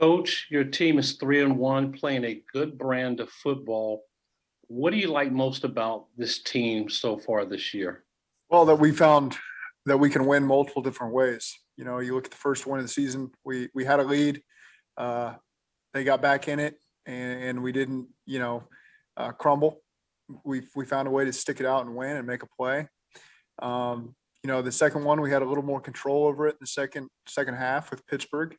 Coach, your team is 3-1, playing a good brand of football. What do you like most about this team so far this year? Well, that we found that we can win multiple different ways. You know, you look at the first one of the season, we had a lead. They got back in it, and we didn't, crumble. We found a way to stick it out and win and make a play. The second one, we had a little more control over it in the second half with Pittsburgh,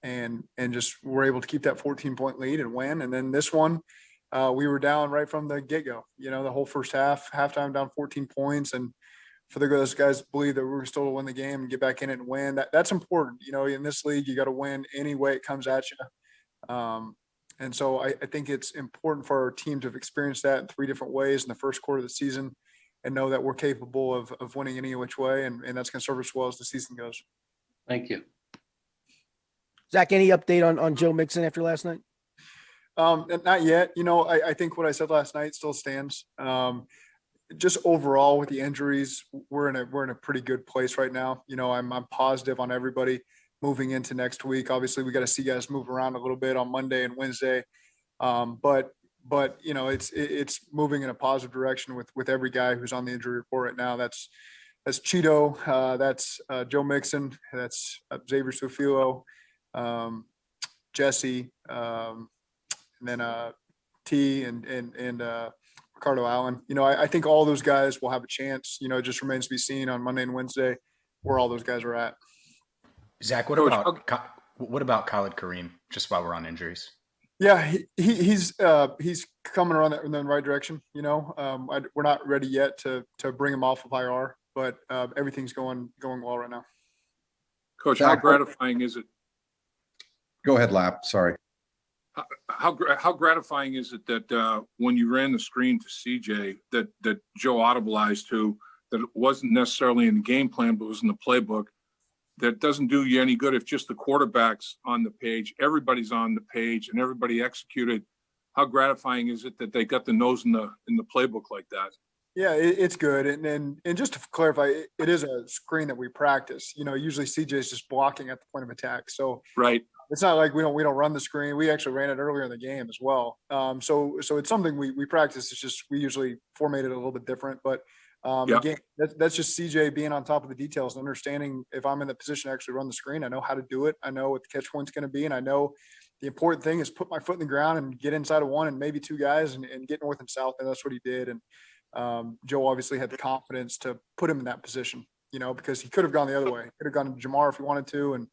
and just were able to keep that 14-point lead and win. And then this one, we were down right from the get-go. The whole first halftime down 14 points, and for those guys believe that we were still to win the game and get back in it and win. That's important. In this league, you got to win any way it comes at you. And so I think it's important for our team to have experienced that in three different ways in the first quarter of the season and know that we're capable of winning any which way. And that's going to serve us well as the season goes. Thank you. Zach, any update on Joe Mixon after last night? Not yet. I think what I said last night still stands. Just overall with the injuries, we're in a pretty good place right now. I'm positive on everybody moving into next week. Obviously, we got to see guys move around a little bit on Monday and Wednesday, but it's moving in a positive direction with every guy who's on the injury report right now. That's Cheeto, that's Joe Mixon, that's Xavier Su'a-Filo, Jesse, and then T and Ricardo Allen. I think all those guys will have a chance. It just remains to be seen on Monday and Wednesday where all those guys are at. Zach, what about Khalid Kareem? Just while we're on injuries. Yeah, he's coming around in the right direction. We're not ready yet to bring him off of IR, but everything's going well right now. Coach, Zach, how gratifying is it? Go ahead, Lap. Sorry. How gratifying is it that when you ran the screen to CJ that Joe audibleized to, that it wasn't necessarily in the game plan but was in the playbook? That doesn't do you any good if just the quarterback's on the page, everybody's on the page, and everybody executed. How gratifying is it that they got the nose in the playbook like that? Yeah, it's good. And just to clarify, it is a screen that we practice. Usually CJ is just blocking at the point of attack. So right. It's not like we don't run the screen. We actually ran it earlier in the game as well. So it's something we practice. It's just we usually format it a little bit different. But again, that's just CJ being on top of the details and understanding if I'm in the position to actually run the screen, I know how to do it. I know what the catch point's going to be, and I know the important thing is put my foot in the ground and get inside of one and maybe two guys and get north and south. And that's what he did. And Joe obviously had the confidence to put him in that position, because he could have gone the other way. He could have gone to Jamar if he wanted to. And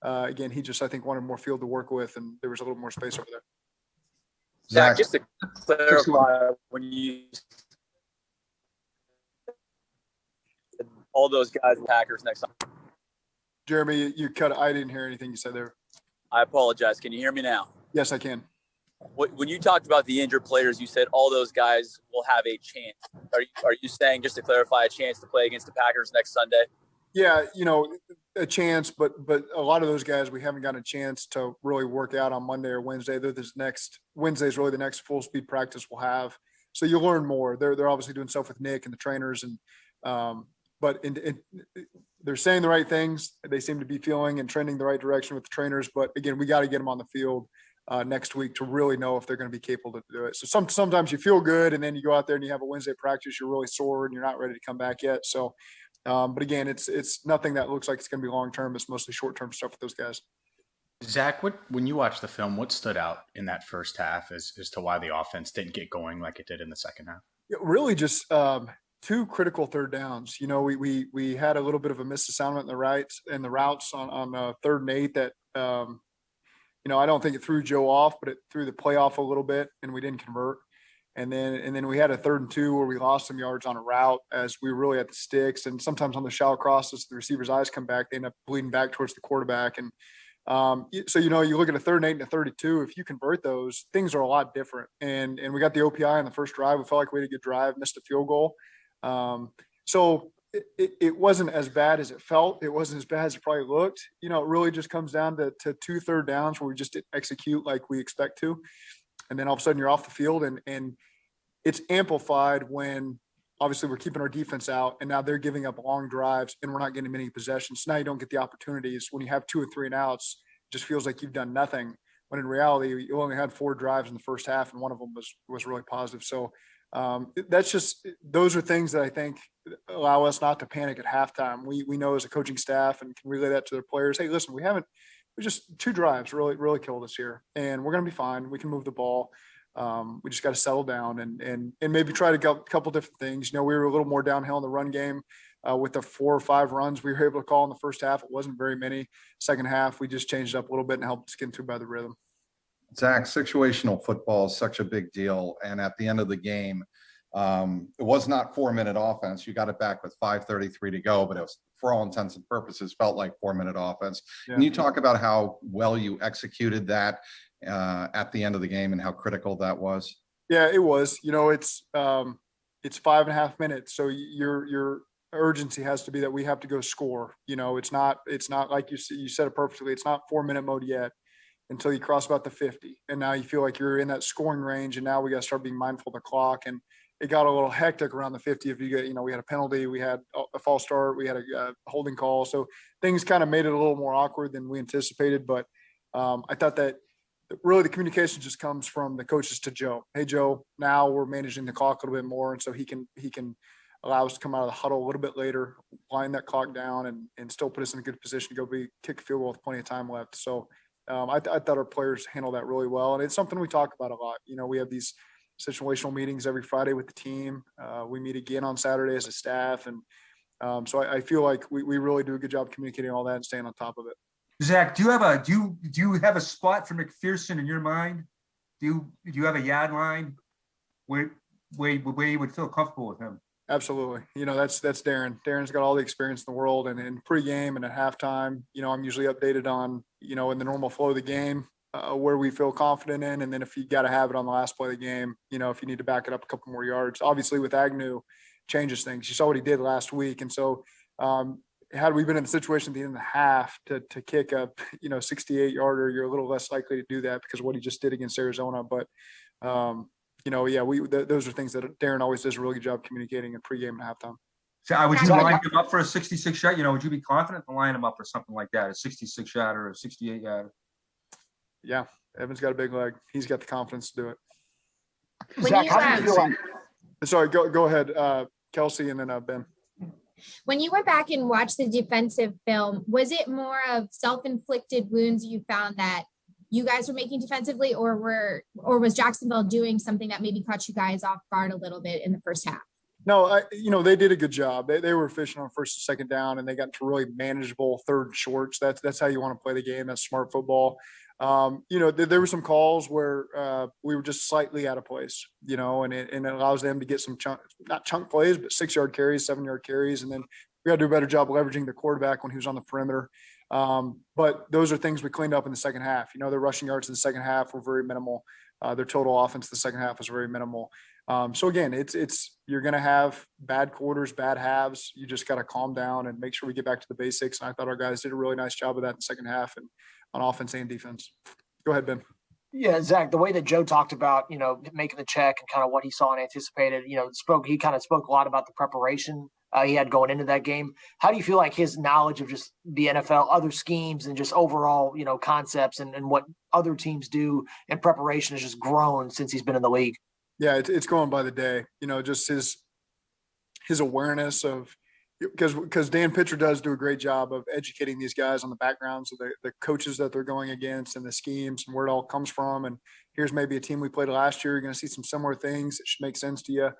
again, he just, I think, wanted more field to work with, and there was a little more space over there. Zach, just to clarify, when you all those guys, Packers next time. Jeremy, you cut. I didn't hear anything you said there. I apologize. Can you hear me now? Yes, I can. When you talked about the injured players, you said all those guys will have a chance. Are you saying, just to clarify, a chance to play against the Packers next Sunday? Yeah, a chance, but a lot of those guys we haven't gotten a chance to really work out on Monday or Wednesday. Wednesday is really the next full speed practice we'll have. So you'll learn more. They're obviously doing stuff with Nick and the trainers, and but they're saying the right things. They seem to be feeling and trending the right direction with the trainers. But again, we got to get them on the field next week to really know if they're going to be capable to do it. So sometimes you feel good, and then you go out there and you have a Wednesday practice, you're really sore and you're not ready to come back yet. So, but again, it's nothing that looks like it's going to be long-term. It's mostly short-term stuff with those guys. Zach, when you watch the film, what stood out in that first half as to why the offense didn't get going like it did in the second half? Really just two critical third downs. We had a little bit of a misassignment in the routes on 3rd and 8 that, I don't think it threw Joe off, but it threw the play off a little bit, and we didn't convert. And then we had a 3rd and 2 where we lost some yards on a route as we were really at the sticks. And sometimes on the shallow crosses, the receiver's eyes come back, they end up bleeding back towards the quarterback. And so, you look at a 3rd and 8 and a 32, if you convert those, things are a lot different. And we got the OPI on the first drive. We felt like we had a good drive, missed a field goal. So it wasn't as bad as it felt. It wasn't as bad as it probably looked. It really just comes down to 2 third downs where we just didn't execute like we expect to. And then all of a sudden you're off the field, and it's amplified when obviously we're keeping our defense out, and now they're giving up long drives and we're not getting many possessions. So now you don't get the opportunities when you have 2 or 3 and outs. It just feels like you've done nothing. when in reality, you only had 4 drives in the first half, and one of them was really positive. So those are things that I think allow us not to panic at halftime. We know as a coaching staff and can relay that to their players. Hey, listen, we just 2 drives really killed us here, and we're going to be fine. We can move the ball. We just got to settle down and maybe try to go a couple different things. We were a little more downhill in the run game with the 4 or 5 runs we were able to call in the first half. It wasn't very many. Second half, we just changed it up a little bit and helped us get into by the rhythm. Zach, situational football is such a big deal. And at the end of the game, it was not 4-minute offense. You got it back with 5:33 to go, but it was, for all intents and purposes, felt like 4-minute offense. Yeah. Can you talk about how well you executed that at the end of the game and how critical that was? Yeah, it was. It's 5.5 minutes, so your urgency has to be that we have to go score. It's not like you said it perfectly. It's not 4-minute mode yet until you cross about the 50, and now you feel like you're in that scoring range, and now we got to start being mindful of the clock. And it got a little hectic around the 50. If you get, we had a penalty, we had a false start, we had a holding call, so things kind of made it a little more awkward than we anticipated. But I thought that really the communication just comes from the coaches to Joe. Hey, Joe, now we're managing the clock a little bit more, and so he can allow us to come out of the huddle a little bit later, wind that clock down, and still put us in a good position to go kick a field goal with plenty of time left. So I thought our players handled that really well, and it's something we talk about a lot. We have these situational meetings every Friday with the team. We meet again on Saturday as a staff, and so I feel like we really do a good job communicating all that and staying on top of it. Zach, do you have a spot for McPherson in your mind? Do you have a yard line where you would feel comfortable with him? Absolutely. That's Darren. Darren's got all the experience in the world, and in pregame and at halftime, I'm usually updated on, in the normal flow of the game, where we feel confident in. And then if you got to have it on the last play of the game, if you need to back it up a couple more yards, obviously with Agnew changes things. You saw what he did last week. And so, had we been in the situation at the end of the half to kick a 68 yarder, you're a little less likely to do that because of what he just did against Arizona. But those are things that Darren always does a really good job communicating in pregame and halftime. So would you line him up for a 66 shot? Would you be confident to line him up for something like that, a 66 shot or a 68 yard? Yeah, Evan's got a big leg. He's got the confidence to do it. Zach, how do you feel like? Sorry, go ahead, Kelsey, and then Ben. When you went back and watched the defensive film, was it more of self-inflicted wounds you found that you guys were making defensively, or was Jacksonville doing something that maybe caught you guys off guard a little bit in the first half? No, they did a good job. They were efficient on first and second down, and they got to really manageable third and shorts. That's how you want to play the game. That's smart football. There were some calls where we were just slightly out of place, and it allows them to get some not chunk plays, but 6-yard carries, 7-yard carries. And then we got to do a better job of leveraging the quarterback when he was on the perimeter. But those are things we cleaned up in the second half. Their rushing yards in the second half were very minimal. Their total offense in the second half was very minimal. So again, you're going to have bad quarters, bad halves. You just got to calm down and make sure we get back to the basics. And I thought our guys did a really nice job of that in the second half and on offense and defense. Go ahead, Ben. Yeah, Zach, the way that Joe talked about, making the check and kind of what he saw and anticipated, he kind of spoke a lot about the preparation he had going into that game. How do you feel like his knowledge of just the NFL, other schemes, and just overall, concepts and what other teams do in preparation has just grown since he's been in the league? Yeah, it's going by the day. Just his awareness of, because Dan Pitcher does do a great job of educating these guys on the backgrounds of the coaches that they're going against and the schemes and where it all comes from. And here's maybe a team we played last year. You're going to see some similar things that should make sense to you.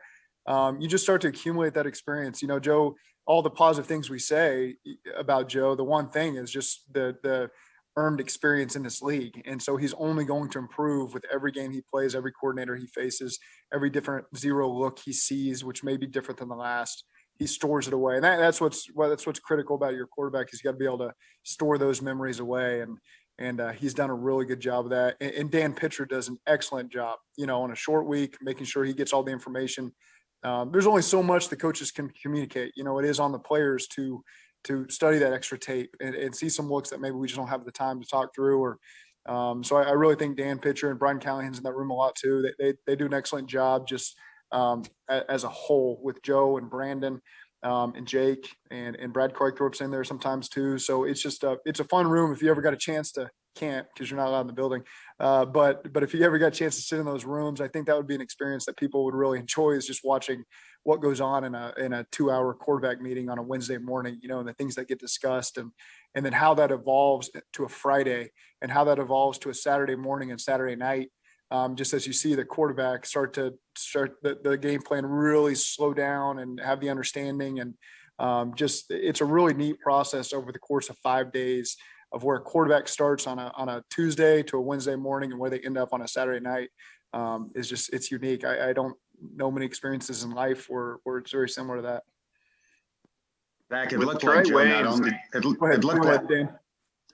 You just start to accumulate that experience. Joe, all the positive things we say about Joe, the one thing is just the earned experience in this league. And so he's only going to improve with every game he plays, every coordinator he faces, every different zero look he sees, which may be different than the last. He stores it away. And that's what's critical about your quarterback. He's got to be able to store those memories away. And he's done a really good job of that. And Dan Pitcher does an excellent job, on a short week, making sure he gets all the information. There's only so much the coaches can communicate. It is on the players to study that extra tape and see some looks that maybe we just don't have the time to talk through. Or so I really think Dan Pitcher and Brian Callahan's in that room a lot too. They do an excellent job just as a whole with Joe and Brandon and Jake and Brad Croix in there sometimes too. So it's just it's a fun room. If you ever got a chance to can't because you're not allowed in the building. But if you ever got a chance to sit in those rooms, I think that would be an experience that people would really enjoy, is just watching what goes on in a 2-hour quarterback meeting on a Wednesday morning, and the things that get discussed, and then how that evolves to a Friday, and how that evolves to a Saturday morning and Saturday night. Just as you see the quarterback start the game plan really slow down and have the understanding, and it's a really neat process over the course of 5 days of where a quarterback starts on a Tuesday to a Wednesday morning and where they end up on a Saturday night. It's unique. I don't know many experiences in life where it's very similar to that. Zach, it looked like Joe not only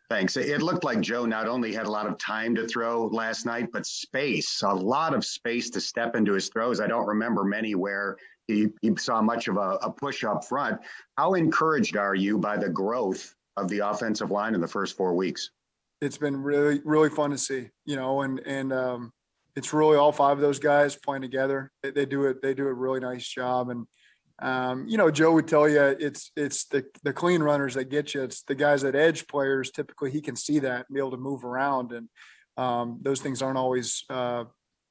Thanks. It looked like Joe not only had a lot of time to throw last night, but a lot of space to step into his throws. I don't remember many where he saw much of a push up front. How encouraged are you by the growth of the offensive line in the first 4 weeks? It's been really, really fun to see, and it's really all 5 of those guys playing together. They do a really nice job. And, Joe would tell you it's the clean runners that get you. It's the guys that edge players. Typically he can see that and be able to move around. And those things aren't always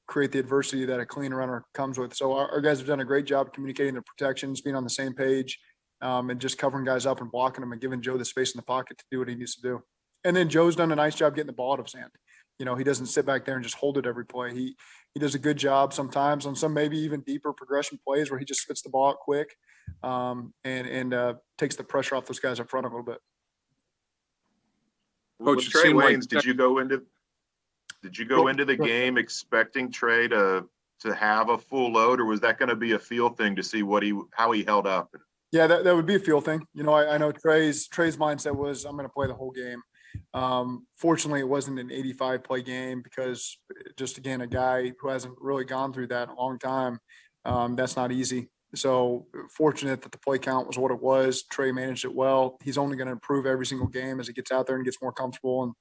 create the adversity that a clean runner comes with. So our guys have done a great job communicating their protections, being on the same page, and just covering guys up and blocking them and giving Joe the space in the pocket to do what he needs to do. And then Joe's done a nice job getting the ball out of his hand. He doesn't sit back there and just hold it every play. He does a good job sometimes on some maybe even deeper progression plays where he just spits the ball out quick, and takes the pressure off those guys up front a little bit. Coach Trey Waynes, did you go into the game expecting Trey to have a full load, or was that going to be a feel thing to see how he held up? Yeah, that would be a feel thing. I know Trey's mindset was, I'm going to play the whole game. Fortunately, it wasn't an 85 play game because just, again, a guy who hasn't really gone through that in a long time, that's not easy. So fortunate that the play count was what it was. Trey managed it well. He's only going to improve every single game as he gets out there and gets more comfortable.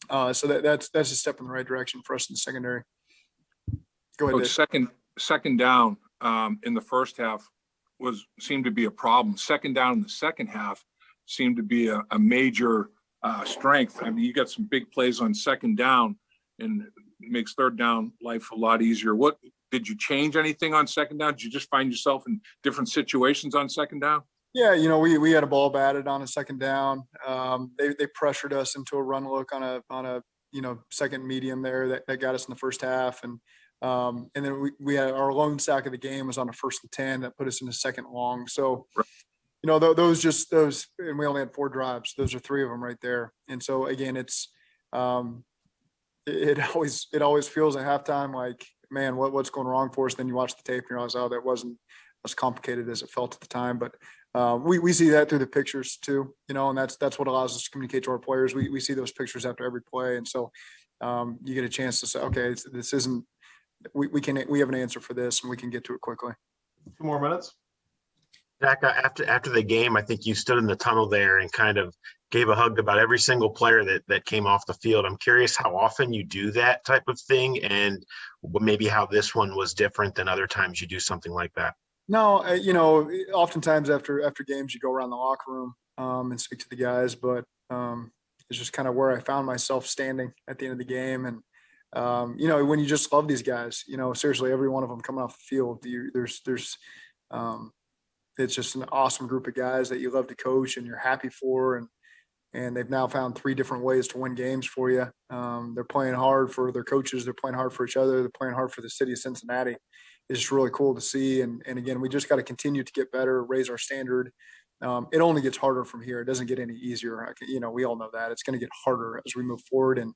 And so that's a step in the right direction for us in the secondary. Go ahead. Coach, second down in the first half seemed to be a problem. Second down in the second half seemed to be a major strength. I mean, you got some big plays on second down, and it makes third down life a lot easier. What did you change anything on second down? Did you just find yourself in different situations on second down? Yeah, we had a ball batted on a second down. They pressured us into a run look on a second medium there that got us in the first half, and then we had our lone sack of the game was on a 1st and 10 that put us in a second long. So. Right. Those, and we only had 4 drives. Those are 3 of them right there. And so again, it's, it always feels at halftime like, man, what's going wrong for us? Then you watch the tape and you realize, oh, that wasn't as complicated as it felt at the time. But we see that through the pictures too, and that's what allows us to communicate to our players. We see those pictures after every play. And so you get a chance to say, okay, this isn't, we have an answer for this and we can get to it quickly. 2 more minutes. Zach, after the game, I think you stood in the tunnel there and kind of gave a hug to about every single player that came off the field. I'm curious how often you do that type of thing, and maybe how this one was different than other times you do something like that. No, oftentimes after games you go around the locker room and speak to the guys, but it's just kind of where I found myself standing at the end of the game. And when you just love these guys, seriously, every one of them coming off the field, it's just an awesome group of guys that you love to coach and you're happy for. And they've now found 3 different ways to win games for you. They're playing hard for their coaches. They're playing hard for each other. They're playing hard for the city of Cincinnati. It's just really cool to see. And again, we just got to continue to get better, raise our standard. It only gets harder from here. It doesn't get any easier. We all know that it's going to get harder as we move forward. And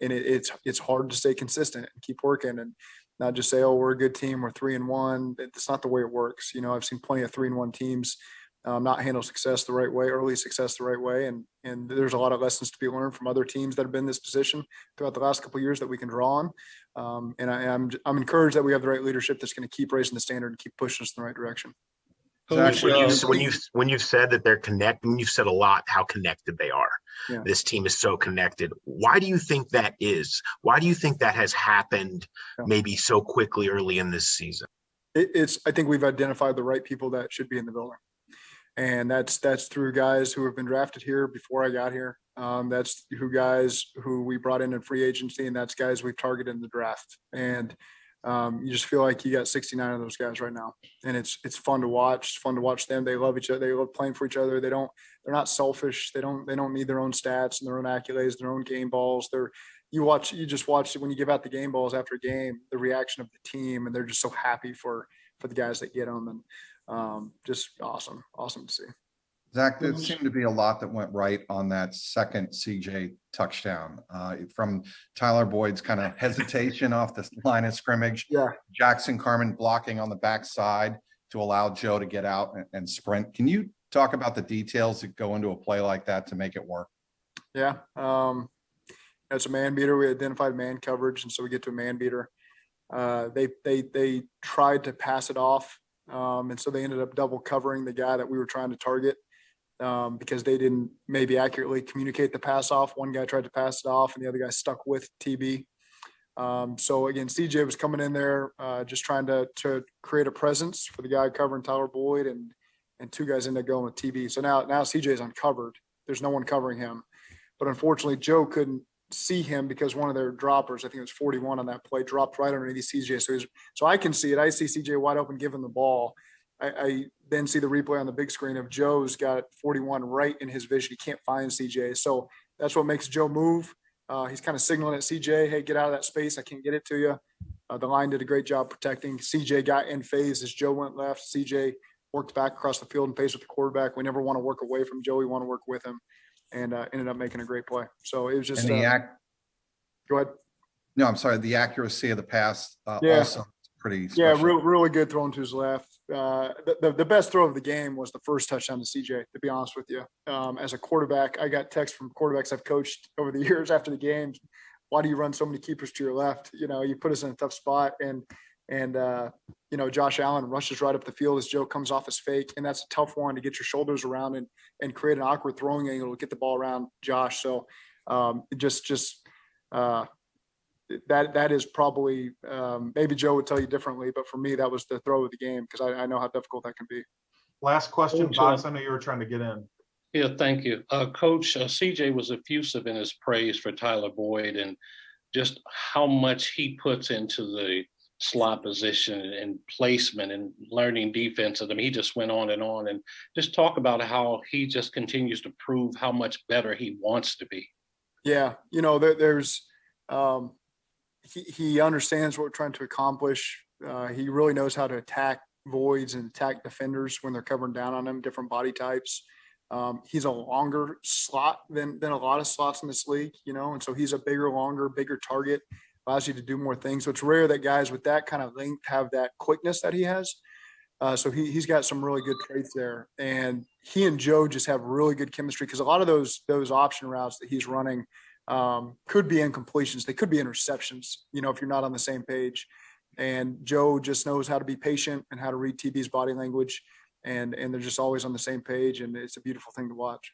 it's hard to stay consistent and keep working and not just say, oh, we're a good team, we're 3-1. It's not the way it works. I've seen plenty of 3-1 teams not handle success the right way, early success the right way. And there's a lot of lessons to be learned from other teams that have been in this position throughout the last couple of years that we can draw on. And I'm encouraged that we have the right leadership that's going to keep raising the standard and keep pushing us in the right direction. When you've said that they're connected, when you've said a lot how connected they are, yeah. This team is so connected. Why do you think that is? Why do you think that has happened maybe so quickly early in this season? I think we've identified the right people that should be in the building. And that's through guys who have been drafted here before I got here. That's guys who we brought in free agency, and that's guys we've targeted in the draft. And you just feel like you got 69 of those guys right now, and it's fun to watch. It's fun to watch them. They love each other. They love playing for each other. They're not selfish. They don't need their own stats and their own accolades, their own game balls. You just watch when you give out the game balls after a game, the reaction of the team, and they're just so happy for the guys that get them, and just awesome to see. Zach, there seemed to be a lot that went right on that second CJ touchdown, from Tyler Boyd's kind of hesitation off the line of scrimmage. Yeah. Jackson Carman blocking on the backside to allow Joe to get out and sprint. Can you talk about the details that go into a play like that to make it work? Yeah. It's a man beater. We identified man coverage, and so we get to a man beater. They tried to pass it off, and so they ended up double covering the guy that we were trying to target. Because they didn't maybe accurately communicate the pass off. One guy tried to pass it off and the other guy stuck with TB. So again, CJ was coming in there just trying to create a presence for the guy covering Tyler Boyd, and two guys ended up going with TB. So now CJ's uncovered. There's no one covering him. But unfortunately, Joe couldn't see him because one of their droppers, I think it was 41 on that play, dropped right underneath CJ. So I can see it. I see CJ wide open giving the ball. I then see the replay on the big screen of Joe's got 41 right in his vision. He can't find CJ. So that's what makes Joe move. He's kind of signaling at CJ, hey, get out of that space. I can't get it to you. The line did a great job protecting. CJ got in phase as Joe went left. CJ worked back across the field and phase with the quarterback. We never want to work away from Joe. We want to work with him, and ended up making a great play. So it was just go ahead. No, I'm sorry. The accuracy of the pass also pretty special. Yeah, really good throwing to his left. The best throw of the game was the first touchdown to CJ, to be honest with you. As a quarterback, I got texts from quarterbacks I've coached over the years after the games. Why do you run so many keepers to your left? You put us in a tough spot. And Josh Allen rushes right up the field as Joe comes off his fake. And that's a tough one to get your shoulders around and create an awkward throwing angle to get the ball around Josh. So that is probably maybe Joe would tell you differently, but for me, that was the throw of the game because I know how difficult that can be. Last question, Box. I know you were trying to get in. Yeah, thank you. Coach, CJ was effusive in his praise for Tyler Boyd and just how much he puts into the slot position and placement and learning defense. I mean, he just went on and just talk about how he just continues to prove how much better he wants to be. Yeah, there's he understands what we're trying to accomplish. He really knows how to attack voids and attack defenders when they're covering down on him, different body types. He's a longer slot than a lot of slots in this league, and so he's a bigger target, allows you to do more things. So it's rare that guys with that kind of length have that quickness that he has. So he's got some really good traits there. And he and Joe just have really good chemistry because a lot of those option routes that he's running could be incompletions. They could be interceptions, if you're not on the same page. And Joe just knows how to be patient and how to read TB's body language. And they're just always on the same page. And it's a beautiful thing to watch.